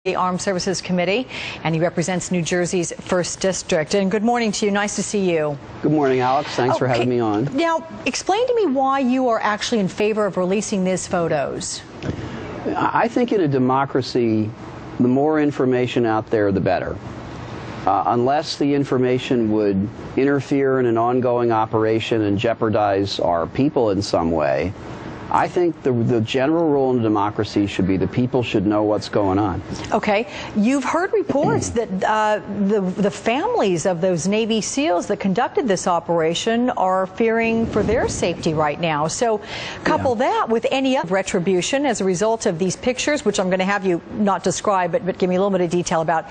The Armed Services Committee, and he represents New Jersey's 1st District. And good morning to you. Nice to see you. Good morning, Alex. Thanks for having me on. Now, explain to me why you are actually in favor of releasing these photos. I think in a democracy, the more information out there, the better. Unless the information would interfere in an ongoing operation and jeopardize our people in some way, I think the general rule in a democracy should be the people should know what's going on. Okay. You've heard reports that the families of those Navy SEALs that conducted this operation are fearing for their safety right now. So couple that with any other retribution as a result of these pictures, which I'm going to have you not describe, but give me a little bit of detail about.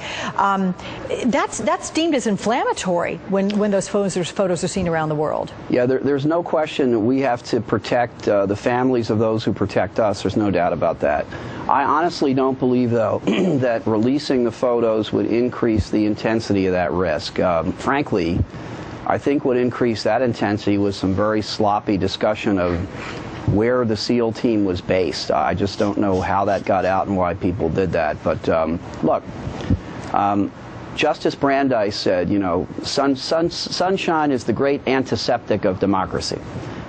That's deemed as inflammatory when those photos are seen around the world. Yeah, there's no question that we have to protect the families of those who protect us. There's no doubt about that. I honestly don't believe, though, that releasing the photos would increase the intensity of that risk. Frankly, I think what increased that intensity was some very sloppy discussion of where the SEAL team was based. I just don't know how that got out and why people did that. But look, Justice Brandeis said, you know, sunshine is the great antiseptic of democracy.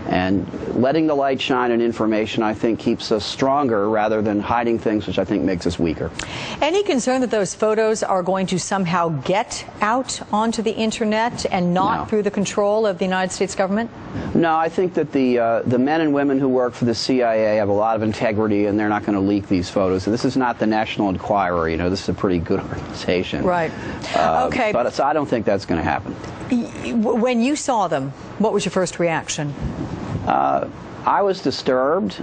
And letting the light shine on information, I think, keeps us stronger rather than hiding things, which I think makes us weaker. Any concern that those photos are going to somehow get out onto the internet and not through the control of the United States government? No, I think that the men and women who work for the CIA have a lot of integrity, and they're not going to leak these photos. And this is not the National Enquirer. You know, this is a pretty good organization. Right. Okay. But so I don't think that's going to happen. When you saw them, what was your first reaction? I was disturbed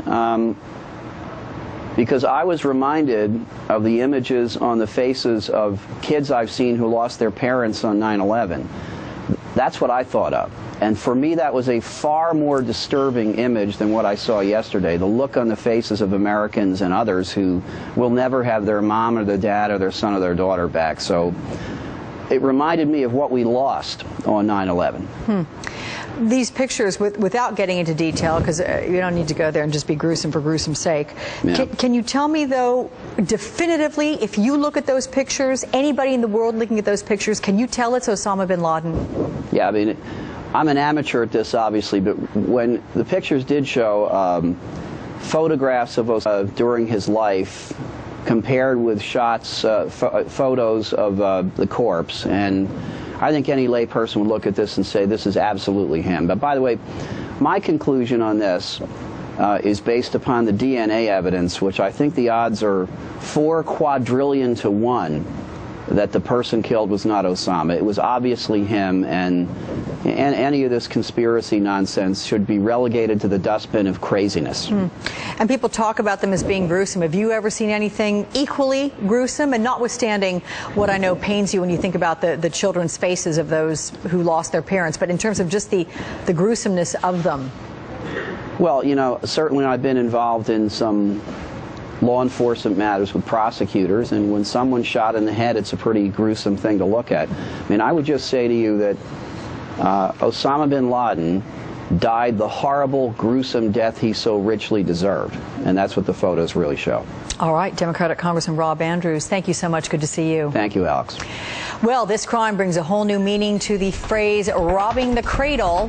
because I was reminded of the images on the faces of kids I've seen who lost their parents on 9/11. That's what I thought of. And for me, that was a far more disturbing image than what I saw yesterday. The look on the faces of Americans and others who will never have their mom or their dad or their son or their daughter back. So it reminded me of what we lost on 9/11. These pictures, without getting into detail, because you don't need to go there and just be gruesome for gruesome's sake, can you tell me, though, definitively, if you look at those pictures, anybody in the world looking at those pictures, can you tell it's Osama bin Laden? Yeah, I mean, I'm an amateur at this, obviously, but when the pictures did show photographs of Osama during his life compared with shots, photos of the corpse, and I think any lay person would look at this and say this is absolutely him. But by the way, my conclusion on this is based upon the DNA evidence, which I think the odds are 4 quadrillion to 1 that the person killed was not Osama. It was obviously him, and any of this conspiracy nonsense should be relegated to the dustbin of craziness. And people talk about them as being gruesome. Have you ever seen anything equally gruesome? And notwithstanding what I know pains you when you think about the children's faces of those who lost their parents, but in terms of just the gruesomeness of them. Well, you know, certainly I've been involved in some law enforcement matters with prosecutors, and when someone's shot in the head, it's a pretty gruesome thing to look at. I mean, I would just say to you that Osama bin Laden died the horrible, gruesome death he so richly deserved, and that's what the photos really show. All right, Democratic Congressman Rob Andrews, thank you so much. Good to see you. Thank you, Alex. Well, this crime brings a whole new meaning to the phrase robbing the cradle.